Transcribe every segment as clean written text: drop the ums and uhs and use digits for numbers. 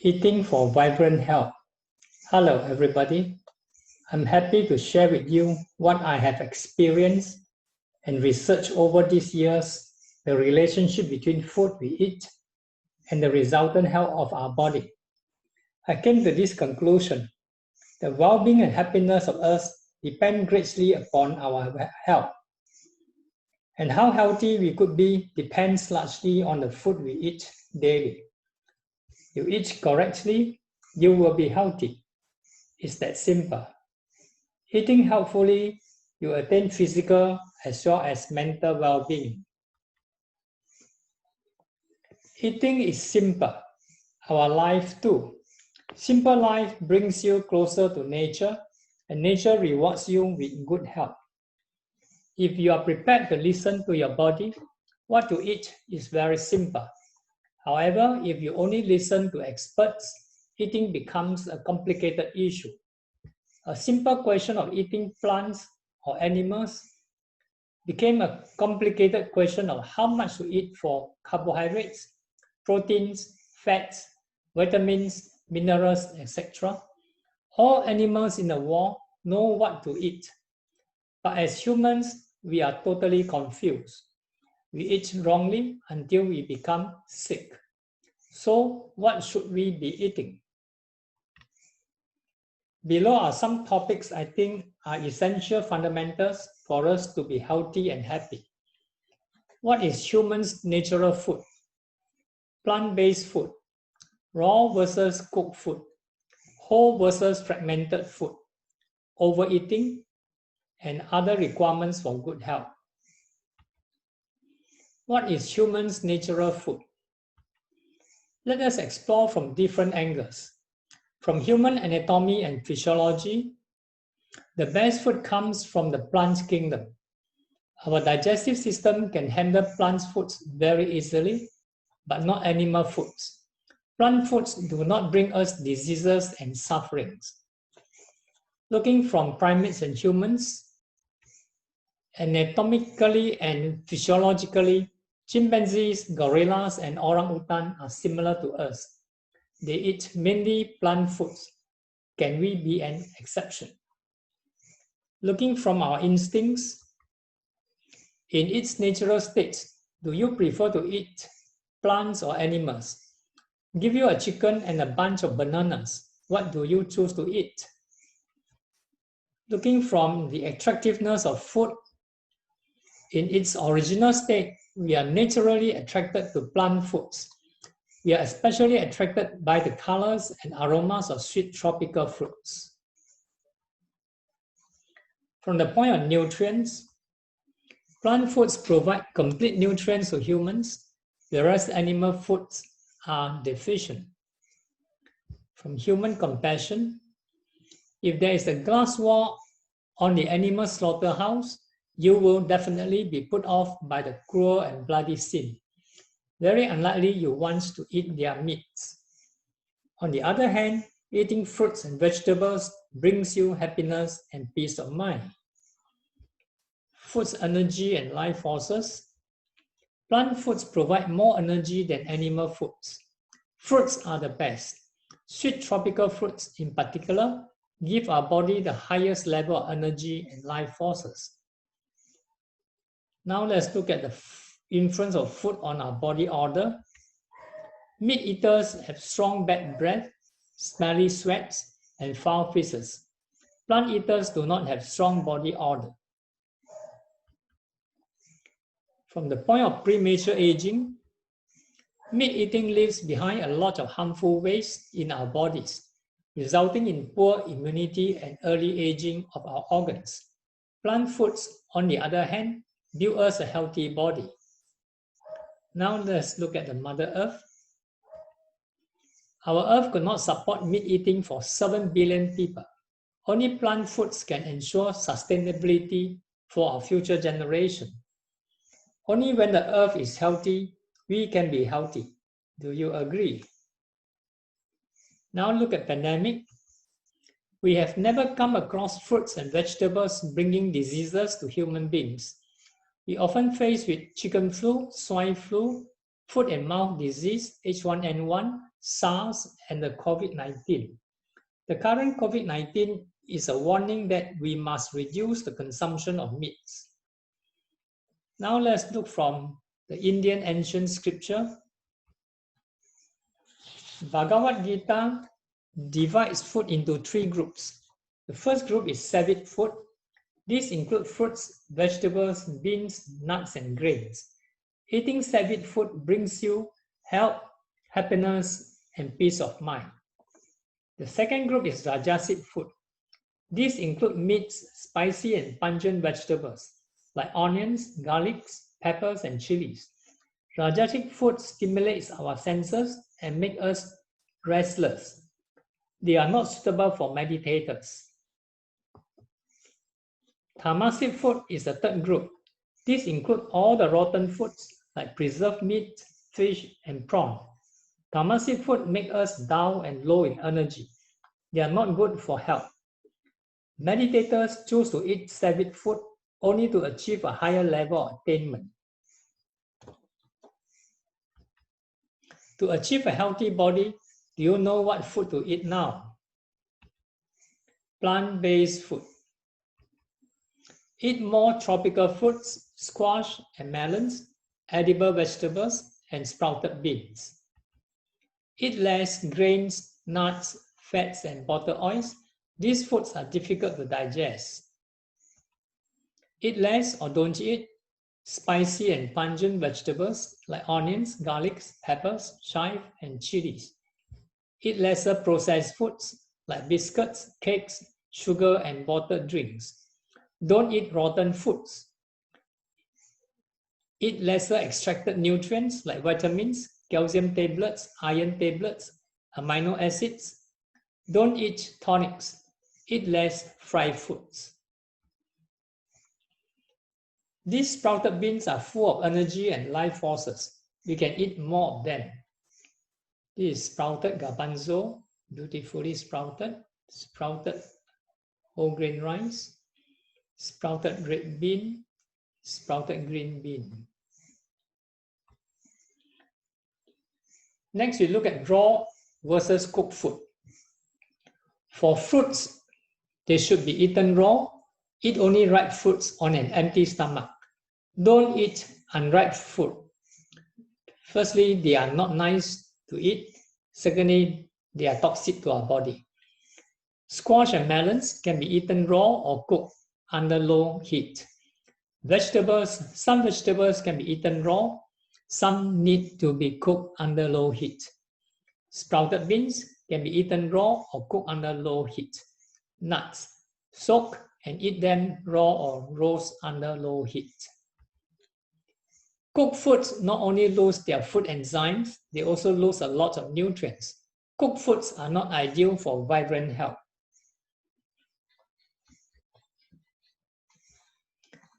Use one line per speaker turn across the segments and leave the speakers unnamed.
Eating for vibrant health. Hello everybody. I'm happy to share with you what I have experienced and researched over these years, the relationship between food we eat and the resultant health of our body. I came to this conclusion. The well-being and happiness of us depend greatly upon our health. And how healthy we could be depends largely on the food we eat daily. You eat correctly, you will be healthy. It's that simple. Eating healthfully, you attain physical as well as mental well-being. Eating is simple. Our life too. Simple life brings you closer to nature, and nature rewards you with good health. If you are prepared to listen to your body, what to eat is very simple. However, if you only listen to experts, eating becomes a complicated issue. A simple question of eating plants or animals became a complicated question of how much to eat for carbohydrates, proteins, fats, vitamins, minerals, etc. All animals in the world know what to eat. But as humans, we are totally confused. We eat wrongly until we become sick. So, what should we be eating? Below are some topics I think are essential fundamentals for us to be healthy and happy. What is humans' natural food? Plant-based food, raw versus cooked food, whole versus fragmented food, overeating, and other requirements for good health. What is humans' natural food? Let us explore from different angles. From human anatomy and physiology, the best food comes from the plant kingdom. Our digestive system can handle plant foods very easily, but not animal foods. Plant foods do not bring us diseases and sufferings. Looking from primates and humans, anatomically and physiologically, chimpanzees, gorillas, and orangutan are similar to us. They eat mainly plant foods. Can we be an exception? Looking from our instincts, in its natural state, do you prefer to eat plants or animals? Give you a chicken and a bunch of bananas. What do you choose to eat? Looking from the attractiveness of food, in its original state, we are naturally attracted to plant foods. We are especially attracted by the colors and aromas of sweet tropical fruits. From the point of nutrients, plant foods provide complete nutrients to humans, whereas animal foods are deficient. From human compassion, if there is a glass wall on the animal slaughterhouse, you will definitely be put off by the cruel and bloody scene. Very unlikely you want to eat their meats. On the other hand, eating fruits and vegetables brings you happiness and peace of mind. Food's energy and life forces. Plant foods provide more energy than animal foods. Fruits are the best. Sweet tropical fruits in particular give our body the highest level of energy and life forces. Now let's look at the influence of food on our body odor. Meat eaters have strong bad breath, smelly sweats, and foul feces. Plant eaters do not have strong body odor. From the point of premature aging, meat eating leaves behind a lot of harmful waste in our bodies, resulting in poor immunity and early aging of our organs. Plant foods, on the other hand, build us a healthy body. Now let's look at the Mother Earth. Our Earth could not support meat eating for 7 billion people. Only plant foods can ensure sustainability for our future generation. Only when the Earth is healthy, we can be healthy. Do you agree? Now look at pandemic. We have never come across fruits and vegetables bringing diseases to human beings. We often face with chicken flu, swine flu, foot and mouth disease, H1N1, SARS, and the COVID-19. The current COVID-19 is a warning that we must reduce the consumption of meats. Now let's look from the Indian ancient scripture. Bhagavad Gita divides food into three groups. The first group is sattvic food. These include fruits, vegetables, beans, nuts, and grains. Eating sattvic food brings you health, happiness, and peace of mind. The second group is rajasic food. These include meats, spicy and pungent vegetables like onions, garlics, peppers, and chilies. Rajasic food stimulates our senses and makes us restless. They are not suitable for meditators. Tamasic food is the third group. These include all the rotten foods like preserved meat, fish, and prawn. Tamasic food make us down and low in energy. They are not good for health. Meditators choose to eat sattvic food only to achieve a higher level of attainment. To achieve a healthy body, do you know what food to eat now? Plant-based food. Eat more tropical fruits, squash and melons, edible vegetables, and sprouted beans. Eat less grains, nuts, fats, and butter oils. These foods are difficult to digest. Eat less or don't eat spicy and pungent vegetables like onions, garlics, peppers, chive, and chilies. Eat lesser processed foods like biscuits, cakes, sugar, and bottled drinks. Don't eat rotten foods. Eat lesser extracted nutrients like vitamins, calcium tablets, iron tablets, amino acids. Don't eat tonics. Eat less fried foods. These sprouted beans are full of energy and life forces. We can eat more of them. This is sprouted garbanzo, beautifully sprouted, sprouted whole grain rice, sprouted red bean, sprouted green bean. Next, we look at raw versus cooked food. For fruits, they should be eaten raw. Eat only ripe fruits on an empty stomach. Don't eat unripe fruit. Firstly, they are not nice to eat. Secondly, they are toxic to our body. Squash and melons can be eaten raw or cooked under low heat. Some vegetables can be eaten raw. Some need to be cooked under low heat. Sprouted beans can be eaten raw or cooked under low heat. Nuts, soak and eat them raw or roast under low heat. Cooked foods not only lose their food enzymes, they also lose a lot of nutrients. Cooked foods are not ideal for vibrant health.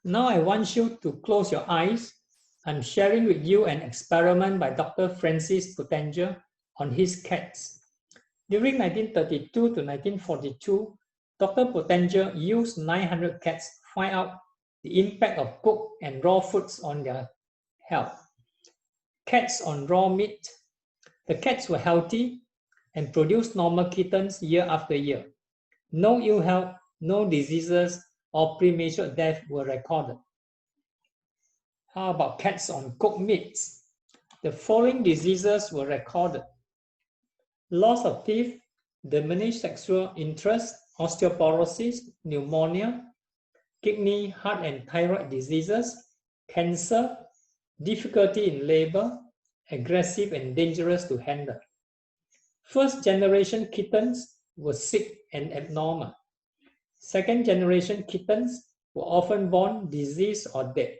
Now I want you to close your eyes. I'm sharing with you an experiment by Dr. Francis Pottenger on his cats. During 1932 to 1942, Dr. Pottenger used 900 cats to find out the impact of cooked and raw foods on their health. Cats on raw meat. The cats were healthy and produced normal kittens year after year. No ill health, no diseases, or premature death were recorded. How about cats on cooked meats? The following diseases were recorded: loss of teeth, diminished sexual interest, osteoporosis, pneumonia, kidney, heart, and thyroid diseases, cancer, difficulty in labor, aggressive and dangerous to handle. First generation kittens were sick and abnormal. Second generation kittens were often born diseased or dead.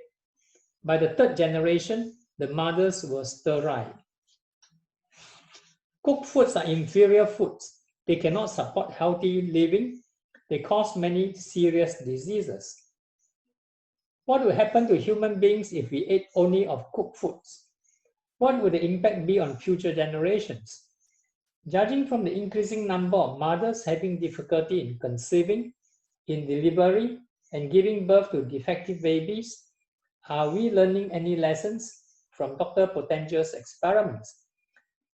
By the third generation, the mothers were sterile. Cooked foods are inferior foods. They cannot support healthy living. They cause many serious diseases. What will happen to human beings if we ate only of cooked foods? What would the impact be on future generations? Judging from the increasing number of mothers having difficulty in conceiving, in delivery, and giving birth to defective babies, are we learning any lessons? from Dr. Potenzia's experiments.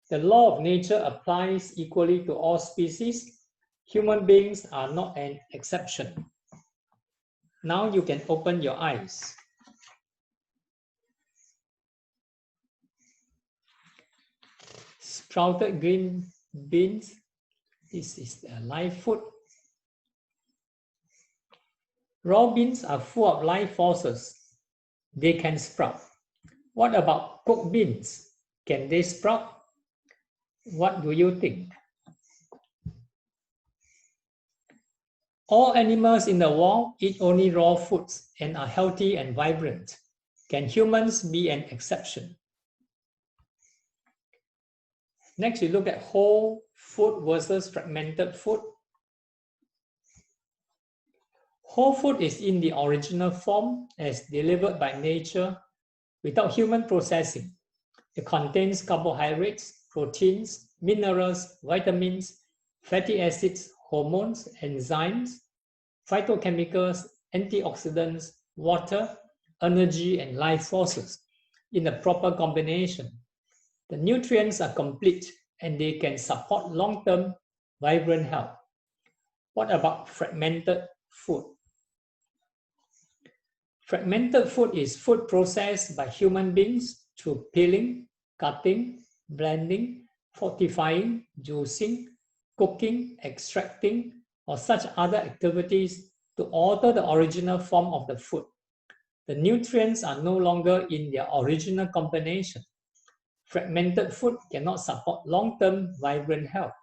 The law of nature applies equally to all species. Human beings are not an exception. Now you can open your eyes. Sprouted green beans. This is the live food. Raw beans are full of life forces. They can sprout. What about cooked beans? Can they sprout? What do you think? All animals in the world eat only raw foods and are healthy and vibrant. Can humans be an exception? Next, we look at whole food versus fragmented food. Whole food is in the original form as delivered by nature without human processing. It contains carbohydrates, proteins, minerals, vitamins, fatty acids, hormones, enzymes, phytochemicals, antioxidants, water, energy, and life forces in a proper combination. The nutrients are complete and they can support long-term vibrant health. What about fragmented food? Fragmented food is food processed by human beings through peeling, cutting, blending, fortifying, juicing, cooking, extracting, or such other activities to alter the original form of the food. The nutrients are no longer in their original combination. Fragmented food cannot support long-term vibrant health.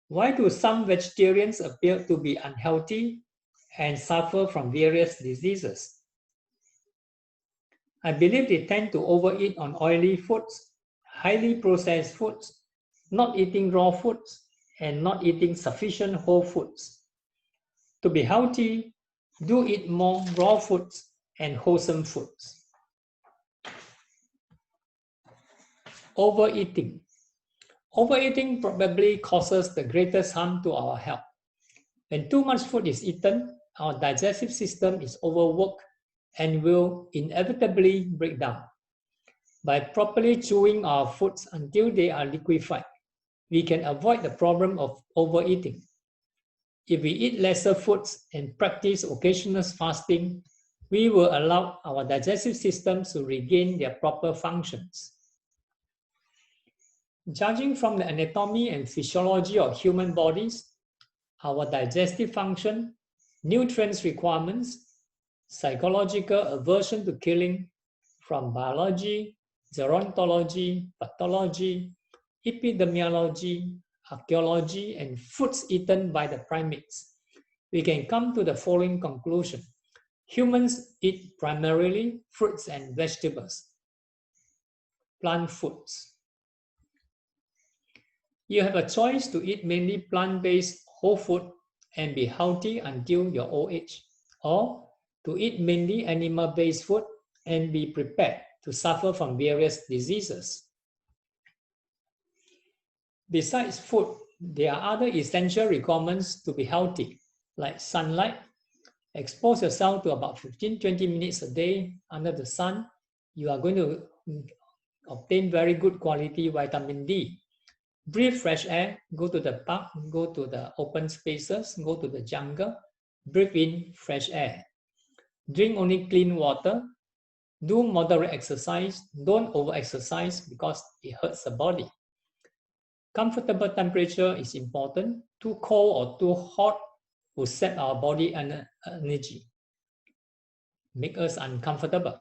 Why do some vegetarians appear to be unhealthy and suffer from various diseases? I believe they tend to overeat on oily foods, highly processed foods, not eating raw foods, and not eating sufficient whole foods. To be healthy, do eat more raw foods and wholesome foods. Overeating. Overeating probably causes the greatest harm to our health. When too much food is eaten, our digestive system is overworked and will inevitably break down. By properly chewing our foods until they are liquefied, we can avoid the problem of overeating. If we eat lesser foods and practice occasional fasting, we will allow our digestive systems to regain their proper functions. Judging from the anatomy and physiology of human bodies, our digestive function, nutrients requirements, psychological aversion to killing, from biology, gerontology, pathology, epidemiology, archaeology, and foods eaten by the primates, we can come to the following conclusion. Humans eat primarily fruits and vegetables, plant foods. You have a choice to eat mainly plant-based whole food and be healthy until your old age, or to eat mainly animal-based food and be prepared to suffer from various diseases. Besides food, there are other essential requirements to be healthy, like sunlight. Expose yourself to about 15-20 minutes a day under the sun. You are going to obtain very good quality vitamin D. Breathe fresh air, go to the park, go to the open spaces, go to the jungle, breathe in fresh air. Drink only clean water. Do moderate exercise. Don't over-exercise because it hurts the body. Comfortable temperature is important. Too cold or too hot will set our body energy, make us uncomfortable.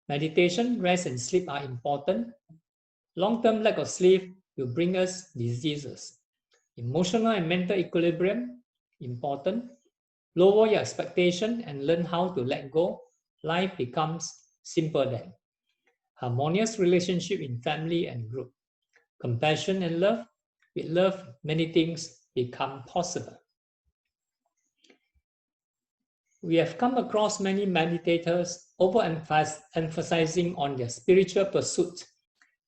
Meditation, rest, and sleep are important. Long-term lack of sleep will bring us diseases. Emotional and mental equilibrium, important. Lower your expectation and learn how to let go. Life becomes simple then. Harmonious relationship in family and group. Compassion and love. With love, many things become possible. We have come across many meditators overemphasizing on their spiritual pursuit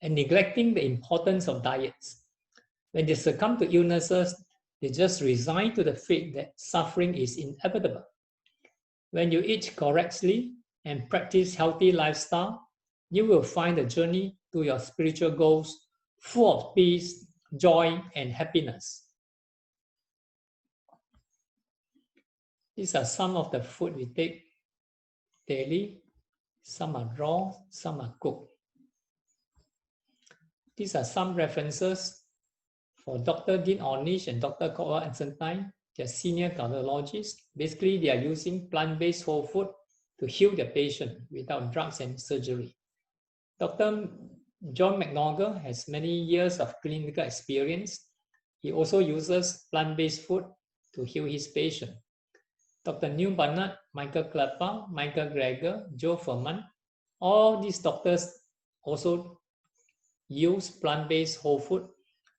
and neglecting the importance of diets. When they succumb to illnesses, they just resign to the fate that suffering is inevitable. When you eat correctly and practice healthy lifestyle, you will find the journey to your spiritual goals full of peace, joy, and happiness. These are some of the food we take daily. Some are raw, some are cooked. These are some references for Dr. Dean Ornish and Dr. Caldwell Esselstyn. They are senior cardiologists. Basically, they are using plant-based whole food to heal the patient without drugs and surgery. Dr. John McNaughton has many years of clinical experience. He also uses plant-based food to heal his patient. Dr. Neil Barnett, Michael Clapper, Michael Greger, Joe Furman, all these doctors also use plant-based whole food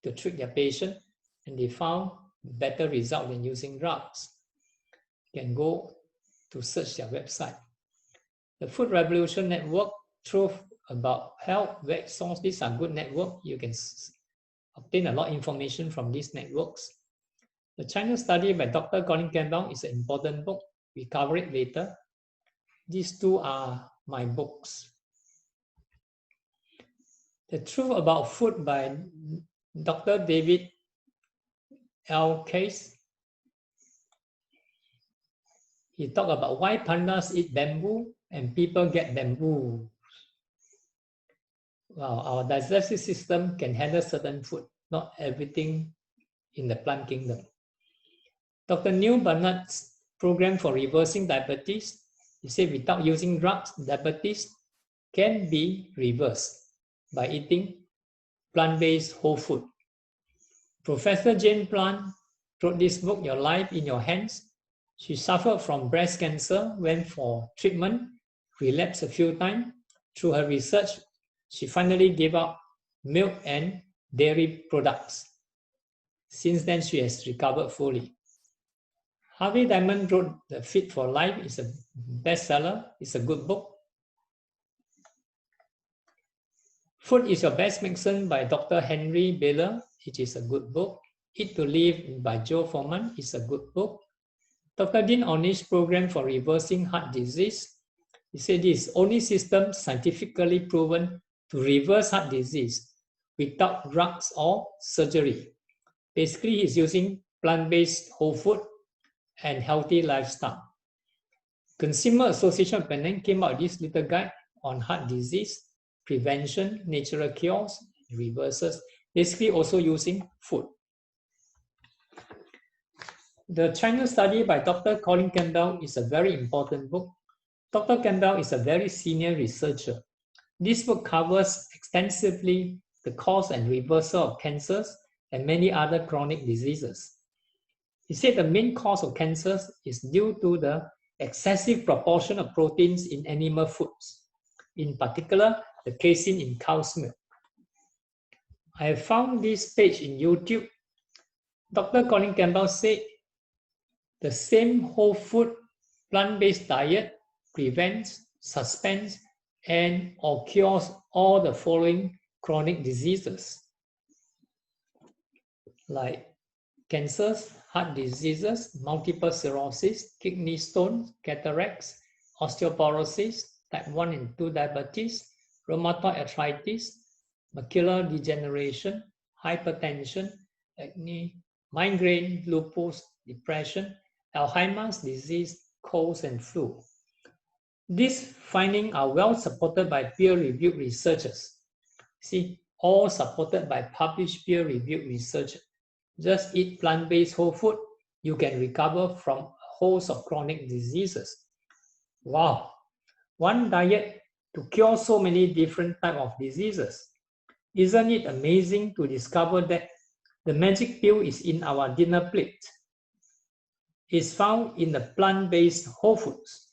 to treat their patient, and they found better result than using drugs. You can go to search their website. The Food Revolution Network, Truth About Health, Web Source, these are good networks. You can obtain a lot of information from these networks. The China study by Dr. Colin Campbell is an important book. We cover it later. These two are my books. The Truth About Food by Dr. David L. Case. He talked about why pandas eat bamboo and people get bamboo. Wow, our digestive system can handle certain food, not everything in the plant kingdom. Dr. Neil Barnett's program for reversing diabetes, he said without using drugs, diabetes can be reversed by eating plant-based whole food. Professor Jane Plant wrote this book, Your Life in Your Hands. She suffered from breast cancer, went for treatment, relapsed a few times. Through her research, she finally gave up milk and dairy products. Since then, she has recovered fully. Harvey Diamond wrote The Fit for Life. It's a bestseller. It's a good book. Food is Your Best Medicine by Dr. Henry Baylor. It is a good book. Eat to Live by Joe Forman is a good book. Dr. Dean Ornish's program for reversing heart disease. He said this only system scientifically proven to reverse heart disease without drugs or surgery. Basically, he's using plant-based whole food and healthy lifestyle. Consumer Association of Penang came out with this little guide on heart disease, prevention, natural cures, reverses, basically also using food. The China study by Dr. Colin Campbell is a very important book. Dr. Campbell is a very senior researcher. This book covers extensively the cause and reversal of cancers and many other chronic diseases. He said the main cause of cancers is due to the excessive proportion of proteins in animal foods, in particular, the casein in cow's milk. I have found this page in YouTube. Dr. Colin Campbell said the same whole food, plant-based diet prevents, suspends, and or cures all the following chronic diseases like cancers, heart diseases, multiple sclerosis, kidney stones, cataracts, osteoporosis, type 1 and 2 diabetes, rheumatoid arthritis, macular degeneration, hypertension, acne, migraine, lupus, depression, Alzheimer's disease, colds, and flu. These findings are well supported by peer-reviewed researchers. See, all supported by published peer-reviewed research. Just eat plant-based whole food, you can recover from a host of chronic diseases. Wow, one diet to cure so many different types of diseases. Isn't it amazing to discover that the magic pill is in our dinner plate? It's found in the plant-based whole foods.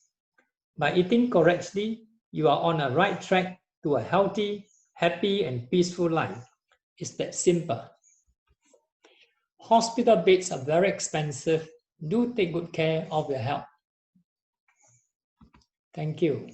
By eating correctly, you are on a right track to a healthy, happy, and peaceful life. It's that simple. Hospital beds are very expensive. Do take good care of your health. Thank you.